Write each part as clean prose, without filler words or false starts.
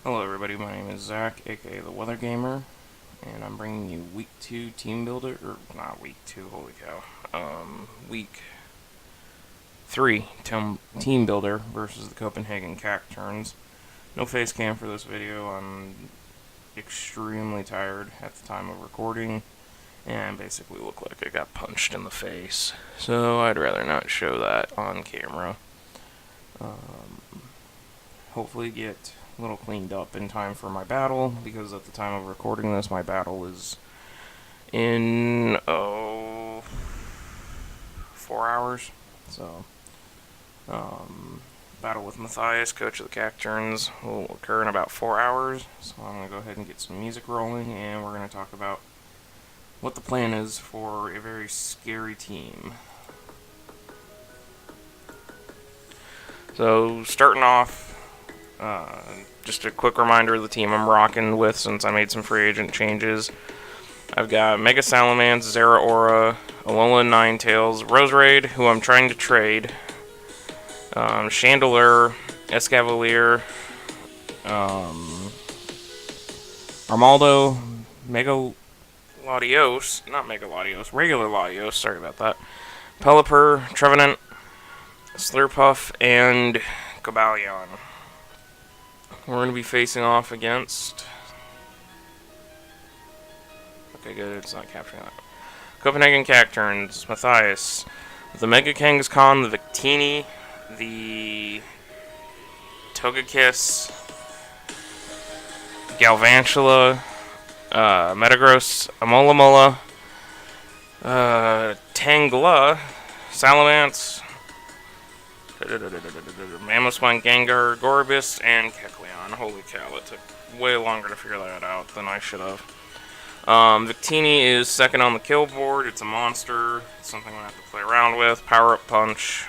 Hello everybody, my name is Zach, aka the Weather Gamer, and I'm bringing you Week 2 Team Builder, or not Week 2, holy cow, Week 3 Team Builder versus the Copenhagen Cacturnes. No face cam for this video. I'm extremely tired at the time of recording, and basically look like I got punched in the face, so I'd rather not show that on camera. Hopefully get a little cleaned up in time for my battle, because at the time of recording this, my battle is in 4 hours. So battle with Matthias, coach of the Cacturnes, will occur in about 4 hours. So I'm going to go ahead and get some music rolling, and we're going to talk about what the plan is for a very scary team. So starting off, just a quick reminder of the team I'm rocking with since I made some free agent changes. I've got Mega Salamence, Zera Aura, Alola Ninetales, Roserade, who I'm trying to trade, Chandelure, Escavalier, Armaldo, Mega Latios, not Mega Latios, regular Latios, sorry about that, Pelipper, Trevenant, Slurpuff, and Cobalion. We're going to be facing off against... Okay, good, it's not capturing that. Copenhagen Cacturnes, Matthias, the Mega Kangaskhan, the Victini, the Togekiss, Galvantula, Metagross, Alomomola, Tangela, Salamence, Mamoswine, Gengar, Gorbis, and Kecleon. Holy cow, it took way longer to figure that out than I should have. Victini is second on the kill board. It's a monster. It's something I'm going to have to play around with. Power Up Punch.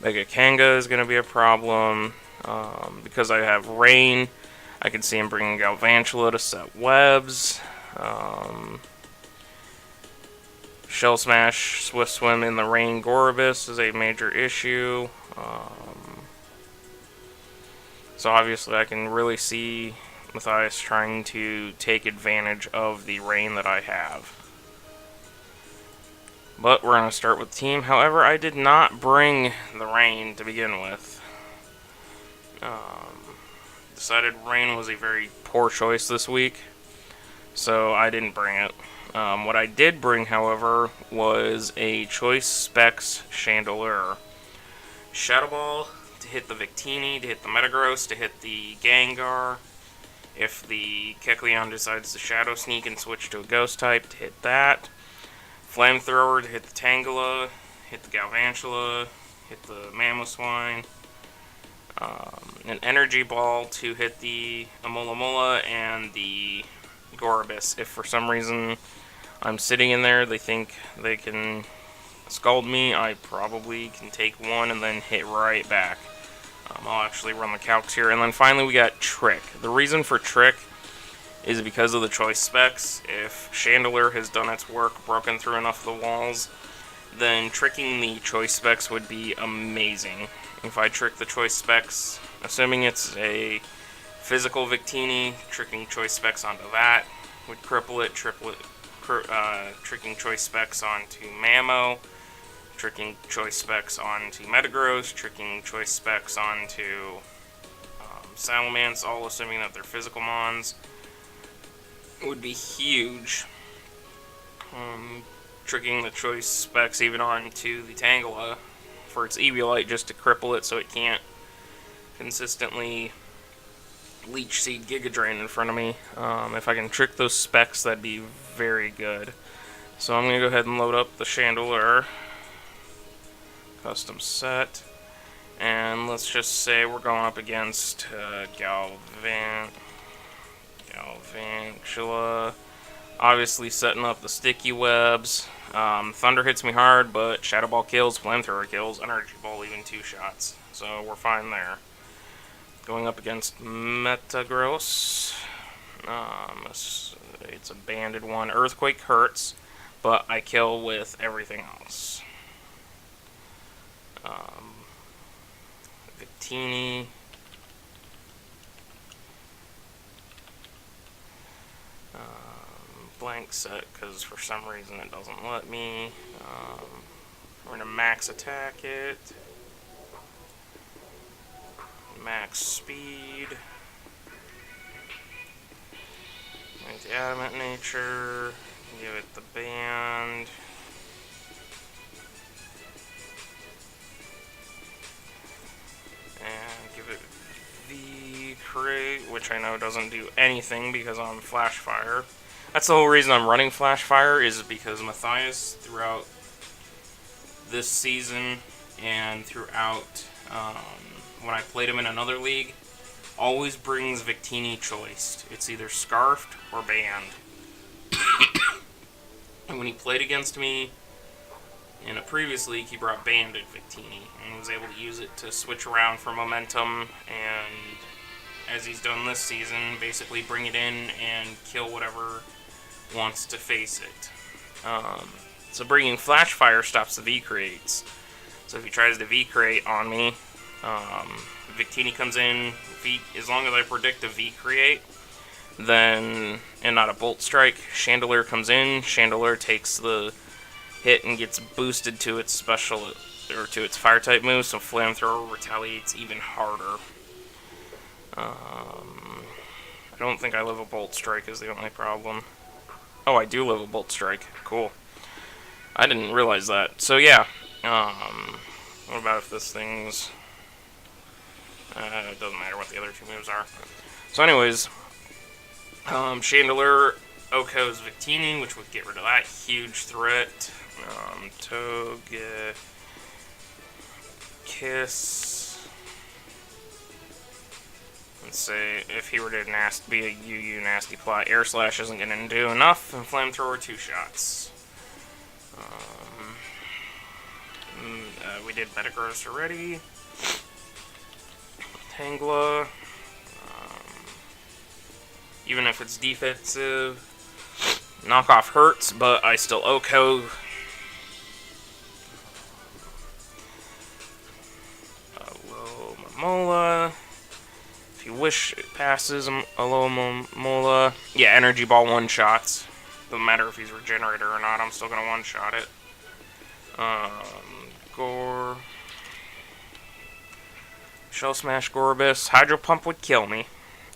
Mega Kanga is going to be a problem. Because I have Rain, I can see him bringing Galvantula to set webs. Shell Smash, Swift Swim in the Rain Gorbis is a major issue. So obviously I can really see Matthias trying to take advantage of the rain that I have. But we're going to start with the team. However, I did not bring the rain to begin with. Decided rain was a very poor choice this week, so I didn't bring it. What I did bring, however, was a Choice Specs Chandelure. Shadow Ball to hit the Victini, to hit the Metagross, to hit the Gengar. If the Kecleon decides to Shadow Sneak and switch to a Ghost type, to hit that. Flamethrower to hit the Tangela, hit the Galvantula, hit the Mamoswine. An Energy Ball to hit the Alomomola and the Gorbis. If for some reason I'm sitting in there, they think they can scald me, I probably can take one and then hit right back. I'll actually run the calcs here. And then finally we got Trick. The reason for Trick is because of the Choice Specs. If Chandelure has done its work, broken through enough of the walls, then tricking the Choice Specs would be amazing. If I trick the Choice Specs, assuming it's a physical Victini, tricking Choice Specs onto that would cripple it, tricking Choice Specs onto Mamo, tricking Choice Specs onto Metagross, tricking Choice Specs onto Salamence, all assuming that they're physical mons, would be huge. Tricking the Choice Specs even onto the Tangela for its Eviolite just to cripple it so it can't consistently Leech Seed Giga Drain in front of me. If I can trick those specs, that'd be very good. So I'm going to go ahead and load up the Chandelure. Custom set. And let's just say we're going up against Galvantula. Obviously setting up the sticky webs. Thunder hits me hard, but Shadow Ball kills, Flamethrower kills, Energy Ball even 2 shots. So we're fine there. Going up against Metagross. It's a banded one. Earthquake hurts, but I kill with everything else. Victini. blank set because for some reason it doesn't let me. We're going to max attack it. Max speed. Make the adamant nature. Give it the band. And give it the create, which I know doesn't do anything because I'm Flash Fire. That's the whole reason I'm running Flash Fire, is because Mathias, throughout this season and throughout when I played him in another league, always brings Victini choiced. It's either scarfed or banned. And when he played against me in a previous league, he brought banded Victini and was able to use it to switch around for momentum, and as he's done this season, basically bring it in and kill whatever wants to face it. So bringing Flash Fire stops the V-creates. So if he tries to V-create on me, Victini comes in, as long as I predict a V-create, then, and not a Bolt Strike, Chandelier comes in, Chandelier takes the hit and gets boosted to its special, or to its fire type move, so Flamethrower retaliates even harder. I don't think I live a Bolt Strike is the only problem. Oh, I do live a Bolt Strike. Cool. I didn't realize that. So yeah, what about if this thing's... it doesn't matter what the other two moves are. So anyways, Chandelier OHKO's Victini, which would get rid of that huge threat. Toge, Kiss. Let's say if he were to be a UU Nasty Plot, Air Slash isn't going to do enough, and Flamethrower 2 shots. We did Metagross already. Tangela. Even if it's defensive, knockoff hurts, but I still OHKO. Alomomola. If you wish it passes Alomomola. Yeah, Energy Ball one-shots. Doesn't matter if he's Regenerator or not, I'm still going to one-shot it. Gore. Shell Smash Gorbis. Hydro Pump would kill me.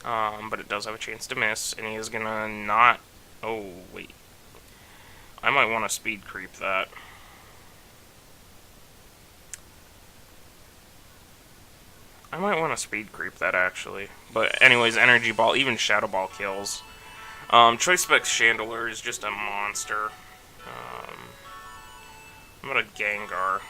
But it does have a chance to miss, and he is gonna not... Oh, wait. I might want to speed creep that. I might want to speed creep that, actually. But anyways, Energy Ball, even Shadow Ball kills. Choice Specs Chandelier is just a monster. I'm gonna Gengar.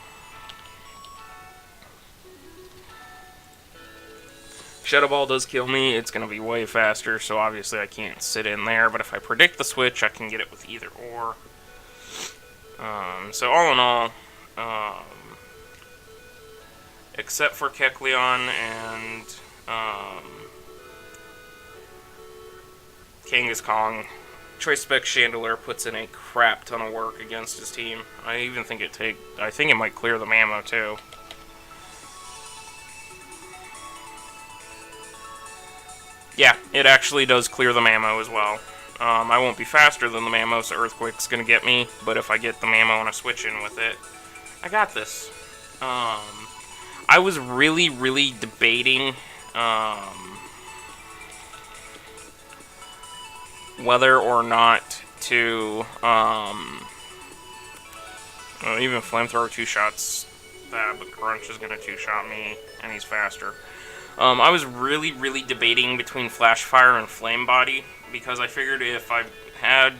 Shadow Ball does kill me, it's going to be way faster, so obviously I can't sit in there, but if I predict the switch, I can get it with either or. So all in all, except for Kecleon and Kangaskhan, Choice Spec Chandelier puts in a crap ton of work against his team. I even think I think it might clear the Mammo too. Yeah, it actually does clear the Mammo as well. I won't be faster than the Mammo, so Earthquake's gonna get me, but if I get the Mammo and I switch in with it, I got this. I was really debating whether or not to even Flamethrower 2 shots that, but Crunch is gonna 2-shot me, and he's faster. I was really debating between Flash Fire and Flame Body, because I figured if I had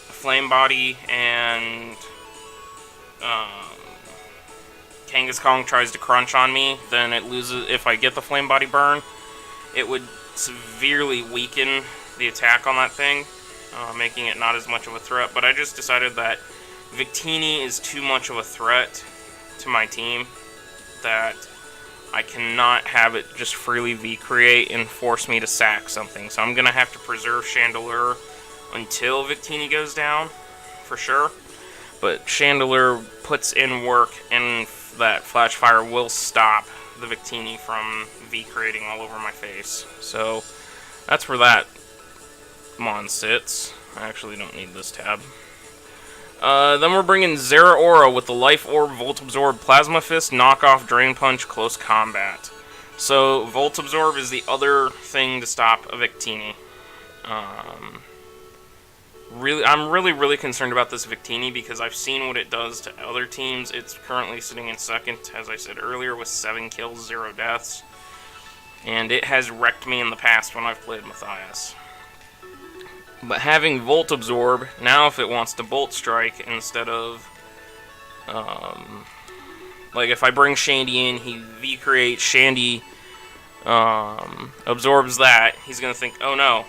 Flame Body and Kangaskhan tries to crunch on me, then it loses. If I get the Flame Body burn, it would severely weaken the attack on that thing, making it not as much of a threat. But I just decided that Victini is too much of a threat to my team, that I cannot have it just freely V-create and force me to sack something. So I'm going to have to preserve Chandelier until Victini goes down, for sure. But Chandelier puts in work, and that Flash Fire will stop the Victini from V-creating all over my face. So That's where that mon sits. I actually don't need this tab. Then we're bringing Zeraora with the Life Orb, Volt Absorb, Plasma Fist, Knockoff, Drain Punch, Close Combat. So, Volt Absorb is the other thing to stop a Victini. I'm really concerned about this Victini because I've seen what it does to other teams. It's currently sitting in second, as I said earlier, with 7 kills, 0 deaths. And it has wrecked me in the past when I've played Mathias. But having Volt Absorb, now if it wants to Bolt Strike instead of... like if I bring Shandy in, he V-creates, Shandy absorbs that, he's going to think, oh no,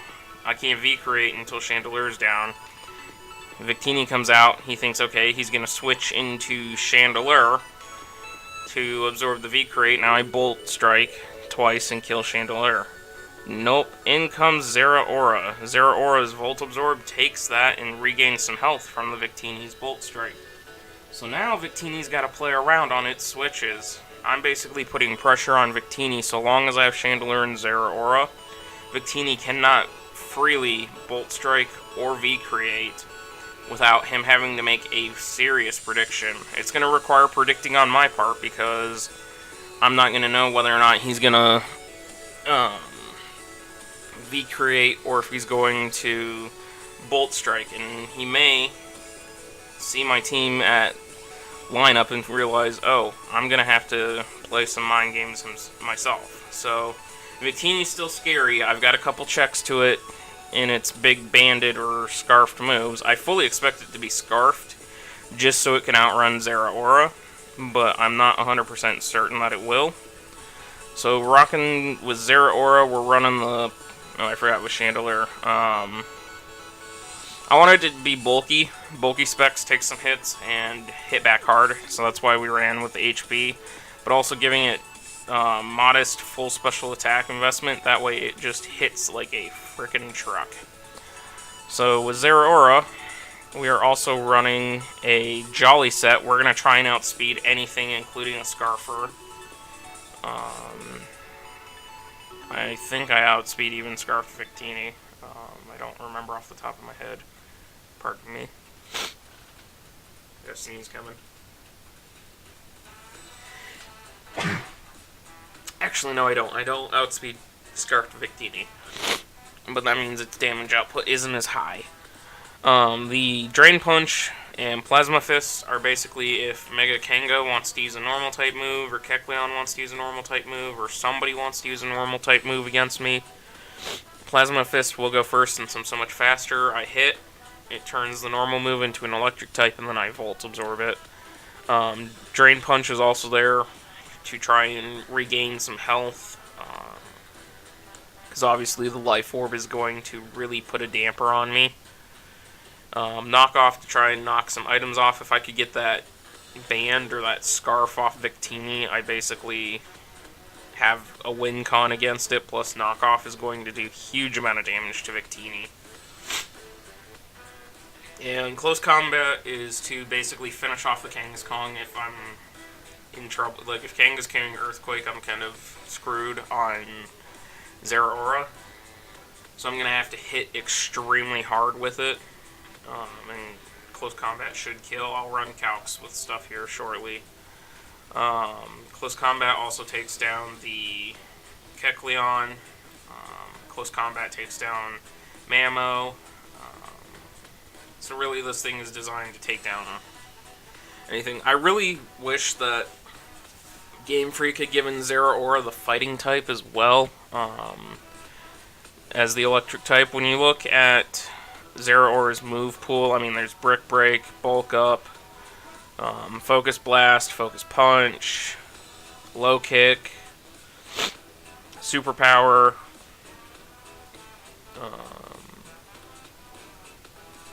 I can't V-create until Chandelier's down. Victini comes out, he thinks, okay, he's going to switch into Chandelier to absorb the V-create. Now I Bolt Strike twice and kill Chandelier. Nope, in comes Zeraora. Zeraora's Volt Absorb takes that and regains some health from the Victini's Bolt Strike. So now Victini's got to play around on its switches. I'm basically putting pressure on Victini so long as I have Chandelier and Zeraora. Victini cannot freely Bolt Strike or V-create without him having to make a serious prediction. It's going to require predicting on my part because I'm not going to know whether or not he's going to V-create or if he's going to Bolt Strike. And he may see my team at lineup and realize, oh, I'm going to have to play some mind games myself. So, Victini's still scary. I've got a couple checks to it in its big banded or scarfed moves. I fully expect it to be scarfed just so it can outrun Zeraora, but I'm not 100% certain that it will. So, rocking with Zeraora, we're running the... Oh, I forgot with Chandelier. I wanted it to be bulky. Bulky specs take some hits and hit back hard, so that's why we ran with the HP. But also giving it modest full special attack investment, that way it just hits like a frickin' truck. So with Zeraora, we are also running a Jolly set. We're going to try and outspeed anything, including a Scarfer. I think I outspeed even Scarf Victini. I don't remember off the top of my head. Pardon me. Got a sneeze coming. Actually, no, I don't. I don't outspeed Scarf Victini. But that means its damage output isn't as high. The Drain Punch and Plasma Fists are basically if Mega Kanga wants to use a normal type move, or Kecleon wants to use a normal type move, or somebody wants to use a normal type move against me. Plasma Fist will go first since I'm so much faster. I hit, it turns the normal move into an electric type, and then I Volt Absorb it. Drain Punch is also there to try and regain some health, because obviously the Life Orb is going to really put a damper on me. Knockoff to try and knock some items off. If I could get that band or that scarf off Victini, I basically have a win con against it, plus knockoff is going to do a huge amount of damage to Victini. And close combat is to basically finish off the Kangaskong if I'm in trouble. Like if Kanga's carrying Earthquake, I'm kind of screwed on Zeraora. So I'm going to have to hit extremely hard with it. And close combat should kill. I'll run calcs with stuff here shortly. Close combat also takes down the Kecleon. Close combat takes down Mamo. So really this thing is designed to take down anything. I really wish that Game Freak had given Zeraora the fighting type as well as the electric type. When you look at Zeraora's move pool, I mean, there's Brick Break, Bulk Up, Focus Blast, Focus Punch, Low Kick, Superpower,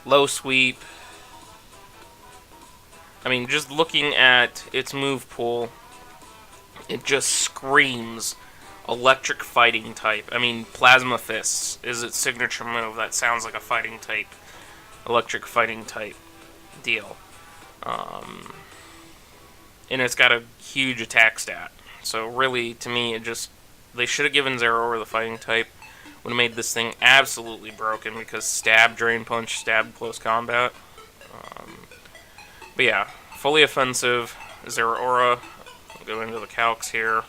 Low Sweep. I mean, just looking at its move pool, it just screams electric fighting type. I mean, Plasma Fists is its signature move. That sounds like a fighting type, electric fighting type deal. And it's got a huge attack stat. So really, to me, they should have given Zeraora the fighting type. Would have made this thing absolutely broken because stab, drain punch, stab, close combat. But yeah, fully offensive, Zeraora. I'll go into the calcs here.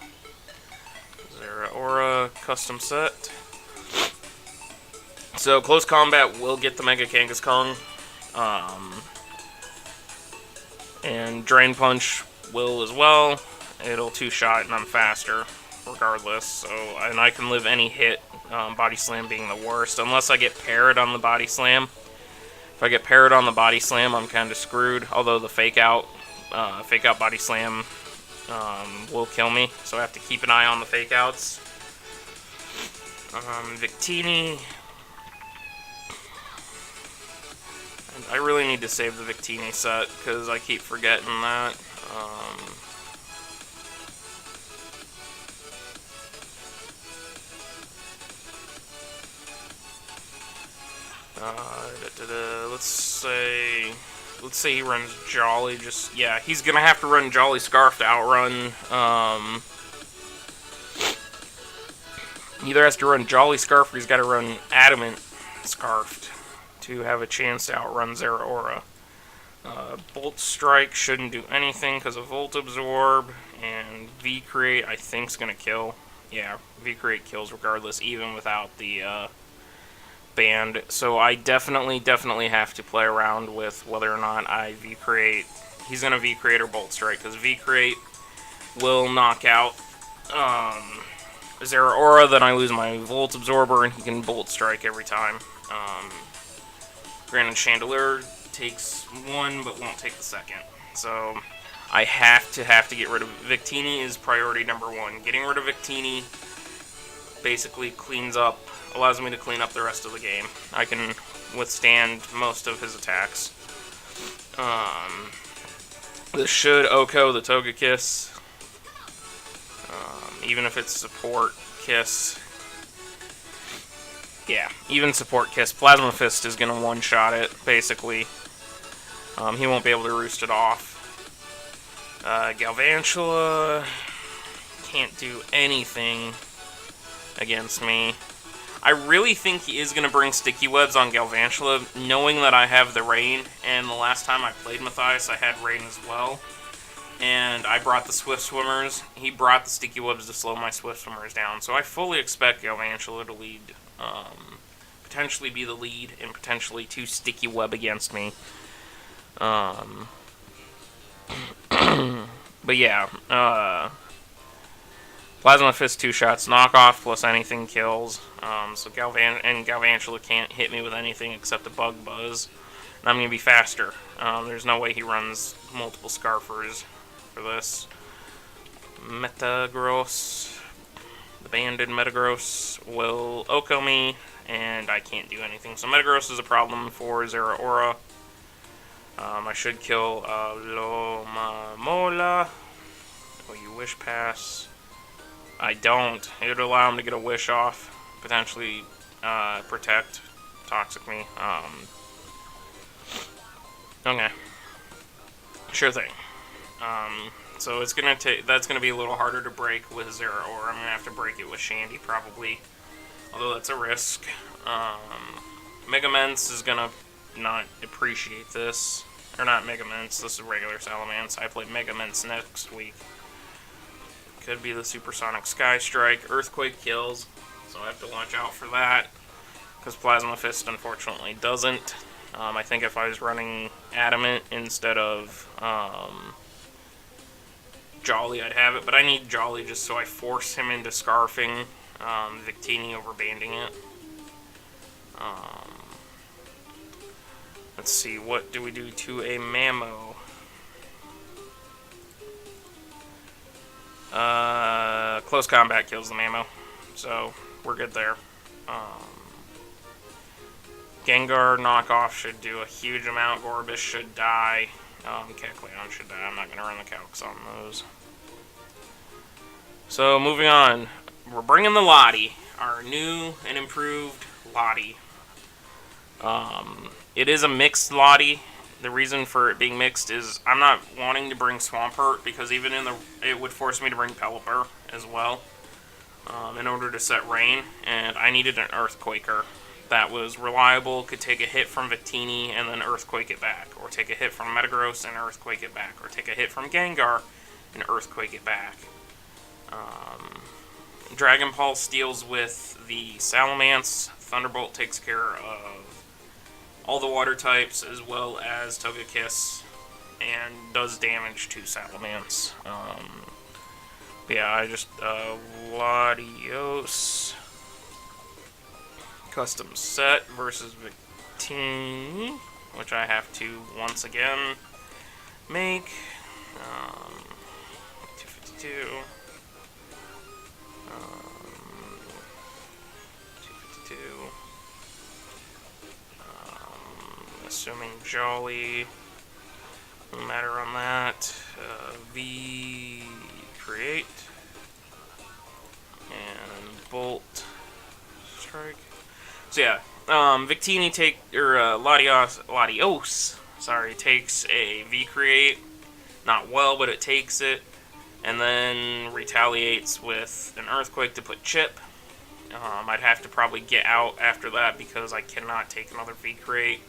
Zeraora, custom set. So close combat will get the Mega Kangaskong. And drain punch will as well. It'll two-shot and I'm faster regardless. So, and I can live any hit, body slam being the worst, unless I get parried on the body slam. If I get parried on the body slam, I'm kind of screwed. Although the fake out body slam will kill me, so I have to keep an eye on the fake outs. Victini. I really need to save the Victini set because I keep forgetting that. Let's say he runs Jolly. Yeah, he's gonna have to run Jolly Scarf to outrun. He either has to run Jolly Scarf or he's got to run Adamant Scarfed to have a chance to outrun Zeraora. Bolt Strike shouldn't do anything because of Volt Absorb, and V-Create I think is gonna kill. Yeah, V-Create kills regardless, even without the band, so I definitely have to play around with whether or not I V-Create. He's going to V-Create or Bolt Strike, because V-Create will knock out Zeraora, then I lose my Volt Absorber, and he can Bolt Strike every time. Granted, Chandelier takes one, but won't take the second. So, I have to get rid of... Victini is priority number one. Getting rid of Victini basically allows me to clean up the rest of the game. I can withstand most of his attacks. This should Oko the Togekiss. Even if it's support Kiss. Yeah, even support Kiss. Plasma Fist is going to one-shot it, basically. He won't be able to roost it off. Galvantula can't do anything against me. I really think he is going to bring Sticky Webs on Galvantula, knowing that I have the Rain, and the last time I played Mathias, I had Rain as well. And I brought the Swift Swimmers. He brought the Sticky Webs to slow my Swift Swimmers down. So I fully expect Galvantula to lead, potentially be the lead, and potentially to Sticky Web against me. But yeah, Plasma Fist 2 shots, knockoff plus anything kills. So Galvantula can't hit me with anything except a Bug Buzz. And I'm going to be faster. There's no way he runs multiple Scarfers for this. Metagross. The banded Metagross will Oko me, and I can't do anything. So Metagross is a problem for Zeraora. I should kill Lomamola. Oh, you Wish Pass. I don't. It would allow him to get a Wish off. Potentially protect Toxic me. Okay. Sure thing. So it's gonna take. That's gonna be a little harder to break with Zeraora. I'm gonna have to break it with Shandy probably. Although that's a risk. Megamence is gonna not appreciate this. Or not Megamence, this is regular Salamence. I play Megamence next week. Could be the Supersonic Sky Strike. Earthquake kills, so I have to watch out for that. Because Plasma Fist unfortunately doesn't. I think if I was running Adamant instead of Jolly, I'd have it. But I need Jolly just so I force him into Scarfing Victini over banding it. Let's see, what do we do to a Mammo? Close combat kills the Mammo, so we're good there. Gengar knockoff should do a huge amount. Gorbis should die. Kecleon should die. I'm not going to run the calcs on those. So, moving on. We're bringing the Lottie. Our new and improved Lottie. It is a mixed Lottie. The reason for it being mixed is I'm not wanting to bring Swampert because even in the... It would force me to bring Pelipper as well. in order to set Rain, and I needed an Earthquaker that was reliable, could take a hit from Victini and then Earthquake it back, or take a hit from Metagross and Earthquake it back, or take a hit from Gengar and Earthquake it back. Dragon Pulse deals with the Salamence. Thunderbolt takes care of all the water types as well as Togekiss and does damage to Salamence. Yeah, I just Latios custom set versus Victini, which I have to once again make. 252. 252. Assuming Jolly, no matter on that. V create and Bolt Strike. So yeah, Victini Latios, sorry, takes a V create, not well, but it takes it, and then retaliates with an Earthquake to put Chip. I'd have to probably get out after that because I cannot take another V create.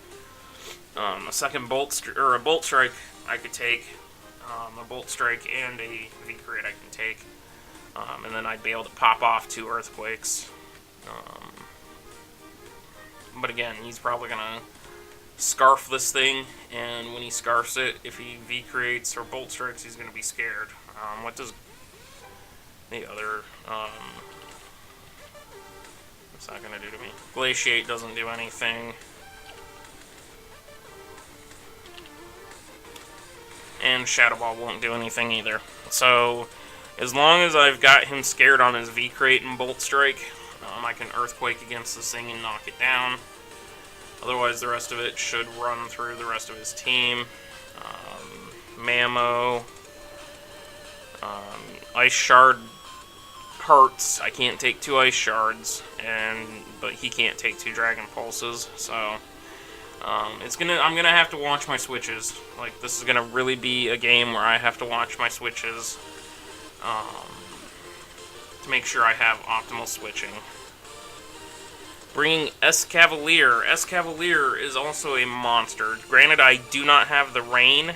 A second Bolt Strike I could take, a Bolt Strike and a V create I can take, and then I'd be able to pop off 2 Earthquakes. But again, he's probably gonna Scarf this thing, and when he Scarfs it, if he V creates or Bolt Strikes, he's gonna be scared. What does the other what's that gonna do to me? Glaciate doesn't do anything. And Shadow Ball won't do anything either. So, as long as I've got him scared on his V-Crate and Bolt Strike, I can Earthquake against this thing and knock it down. Otherwise, the rest of it should run through the rest of his team. Mammo. Ice Shard hurts. I can't take 2 Ice Shards, but he can't take 2 Dragon Pulses, so... I'm gonna have to watch my switches. Like, this is gonna really be a game where I have to watch my switches to make sure I have optimal switching. Bringing Escavalier. Escavalier is also a monster. Granted, I do not have the Rain,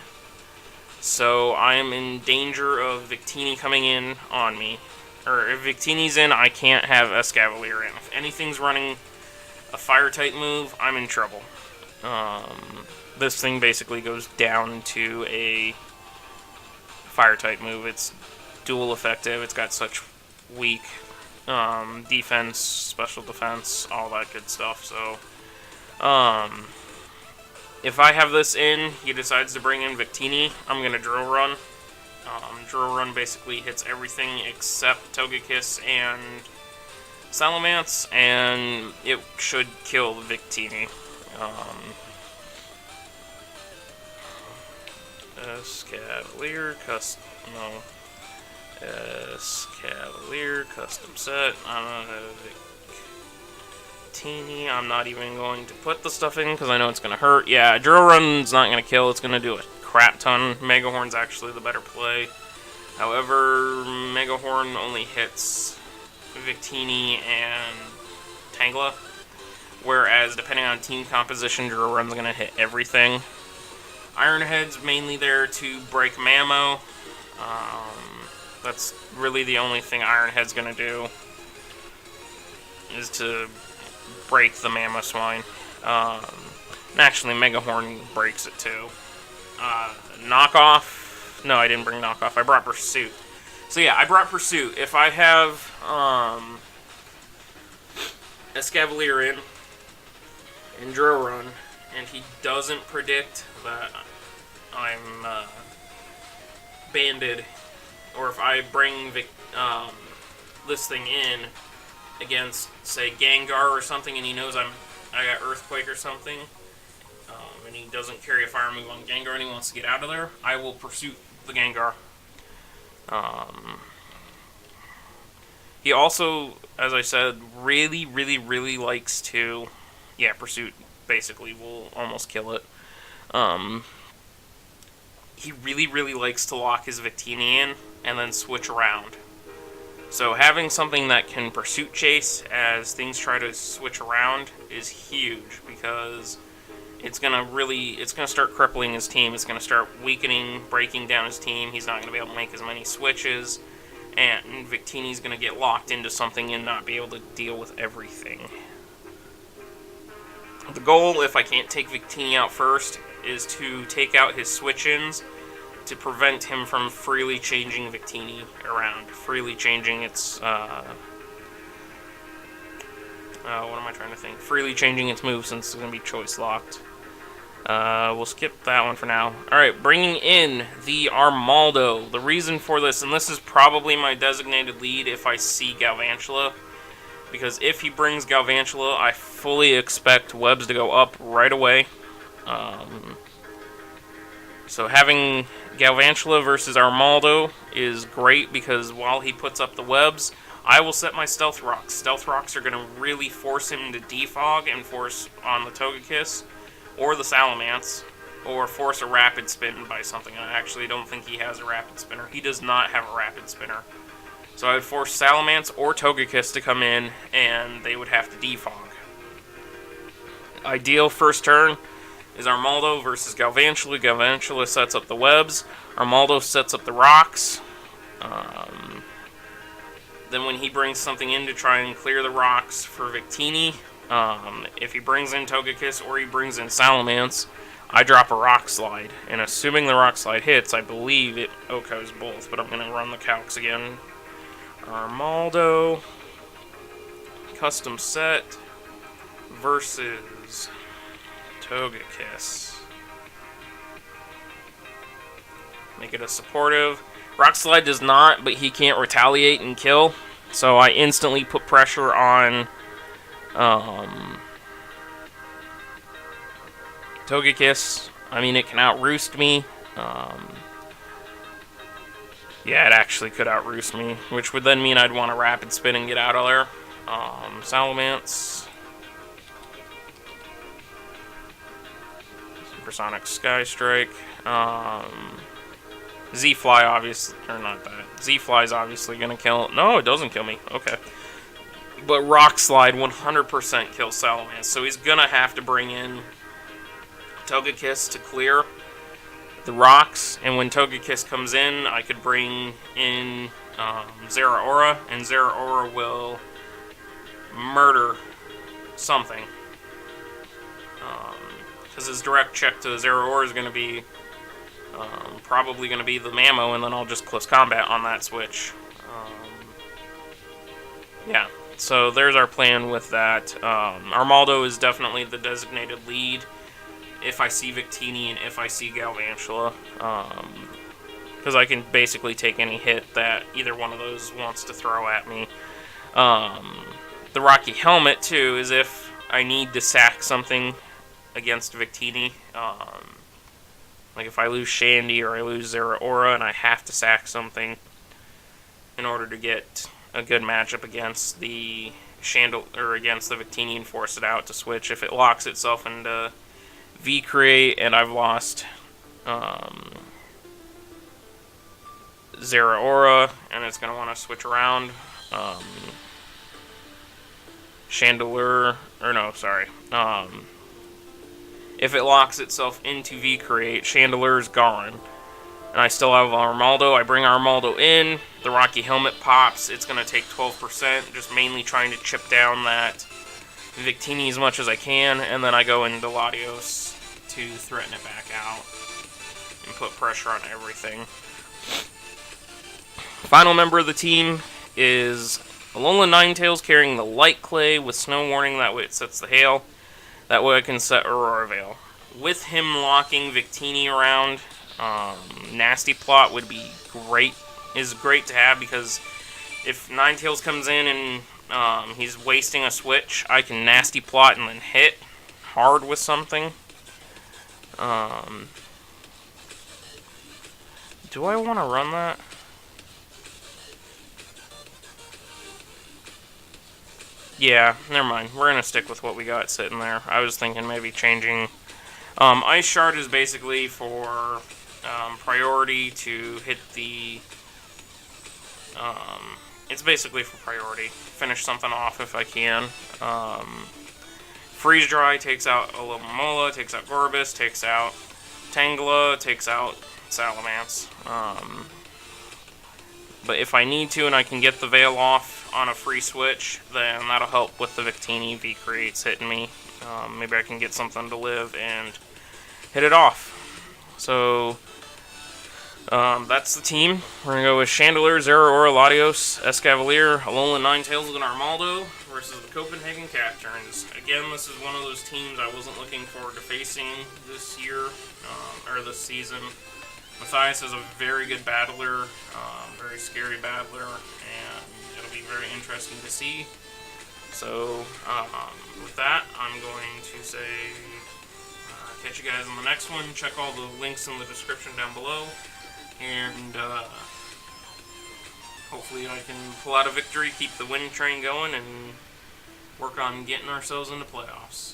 so I am in danger of Victini coming in on me. Or if Victini's in, I can't have Escavalier in. If anything's running a Fire-type move, I'm in trouble. This thing basically goes down to a Fire-type move. It's dual effective. It's got such weak defense, special defense, all that good stuff. So, if I have this in, he decides to bring in Victini, I'm gonna Drill Run. Drill Run basically hits everything except Togekiss and Salamence, and it should kill Victini. Escavalier custom set. Victini. I'm not even going to put the stuff in because I know it's going to hurt. Yeah, Drill Run's not going to kill. It's going to do a crap ton. Mega Horn's actually the better play. However, Mega Horn only hits Victini and Tangela. Whereas, depending on team composition, Drill Run's going to hit everything. Iron Head's mainly there to break Mammo. That's really the only thing Iron Head's going to do, is to break the Mamoswine. And actually, Mega Horn breaks it too. Knockoff. No, I didn't bring Knockoff. I brought Pursuit. So yeah, I brought Pursuit. If I have Escavalier in Drill Run, and he doesn't predict that I'm banded, or if I bring this thing in against, say, Gengar or something, and he knows I got Earthquake or something, and he doesn't carry a Fire move on Gengar and he wants to get out of there, I will Pursuit the Gengar. He also, as I said, really, really, really likes to... Yeah, Pursuit basically will almost kill it. He really, really likes to lock his Victini in and then switch around. So having something that can pursuit chase as things try to switch around is huge, because it's gonna start crippling his team. It's gonna start weakening, breaking down his team. He's not gonna be able to make as many switches, and Victini's gonna get locked into something and not be able to deal with everything. The goal, if I can't take Victini out first, is to take out his switch-ins to prevent him from freely changing Victini around. Freely changing its, freely changing its move, since it's going to be choice locked. We'll skip that one for now. Alright, bringing in the Armaldo. The reason for this, and this is probably my designated lead if I see Galvantula, because if he brings Galvantula, I fully expect webs to go up right away. So having Galvantula versus Armaldo is great, because while he puts up the webs, I will set my Stealth Rocks. Stealth Rocks are going to really force him to defog and force on the Togekiss or the Salamence, or force a Rapid Spin by something. I actually don't think he has a Rapid Spinner. He does not have a Rapid Spinner. So I would force Salamence or Togekiss to come in, and they would have to defog. Ideal first turn is Armaldo versus Galvantula. Galvantula sets up the webs. Armaldo sets up the rocks. Then when he brings something in to try and clear the rocks for Victini, if he brings in Togekiss or he brings in Salamence, I drop a Rock Slide. And assuming the Rock Slide hits, I believe it OHKOs both, but I'm going to run the calcs again. Armaldo, custom set, versus Togekiss. Make it a supportive. Rock Slide does not, but he can't retaliate and kill. So I instantly put pressure on Togekiss. I mean, it can out-roost me. Yeah, it actually could out-roost me, which would then mean I'd want to Rapid Spin and get out of there. Salamence. Supersonic Sky Strike. Z-Fly, obviously, or not that. Z-Fly's obviously going to kill. No, it doesn't kill me. Okay. But Rock Slide 100% kills Salamence, so he's going to have to bring in Togekiss to clear the rocks, and when Togekiss comes in, I could bring in Zeraora, and Zeraora will murder something. Because his direct check to Zeraora is going to be probably going to be the Mammo, and then I'll just close combat on that switch. Yeah, so there's our plan with that. Armaldo is definitely the designated lead if I see Victini and if I see Galvantula. Because I can basically take any hit that either one of those wants to throw at me. The Rocky Helmet, too, is if I need to sack something against Victini. Like if I lose Shandy or I lose Zeraora and I have to sack something in order to get a good matchup against the against the Victini and force it out to switch. If it locks itself into V-Create and I've lost Zeraora and it's going to want to switch around, Chandelure, or no, sorry. If it locks itself into V-Create, Chandelure's gone. And I still have Armaldo. I bring Armaldo in. The Rocky Helmet pops. It's going to take 12%. Just mainly trying to chip down that Victini as much as I can. And then I go into Latios to threaten it back out. And put pressure on everything. Final member of the team is Alolan Ninetales carrying the Light Clay with Snow Warning. That way it sets the Hail. That way I can set Aurora Veil. With him locking Victini around, Nasty Plot would be great. Is great to have, because if Ninetales comes in and he's wasting a switch, I can Nasty Plot and then hit hard with something. Do I want to run that? Yeah, never mind. We're going to stick with what we got sitting there. I was thinking maybe changing. Ice Shard is basically for priority to hit the it's basically for priority. Finish something off if I can. Freeze Dry takes out Alomomola, takes out Gorbis, takes out Tangela, takes out Salamence. But if I need to and I can get the Veil off on a free switch, then that'll help with the Victini V-Creates hitting me. Maybe I can get something to live and hit it off. So that's the team. We're going to go with Chandelure, Zeraora, Latios, Escavalier, Alolan Ninetales, and Armaldo versus the Copenhagen Cacturnes. Again, this is one of those teams I wasn't looking forward to facing this year, or this season. Mathias is a very good battler, very scary battler, and it'll be very interesting to see. So, with that, I'm going to say, catch you guys on the next one. Check all the links in the description down below, and hopefully I can pull out a victory, keep the win train going, and work on getting ourselves into playoffs.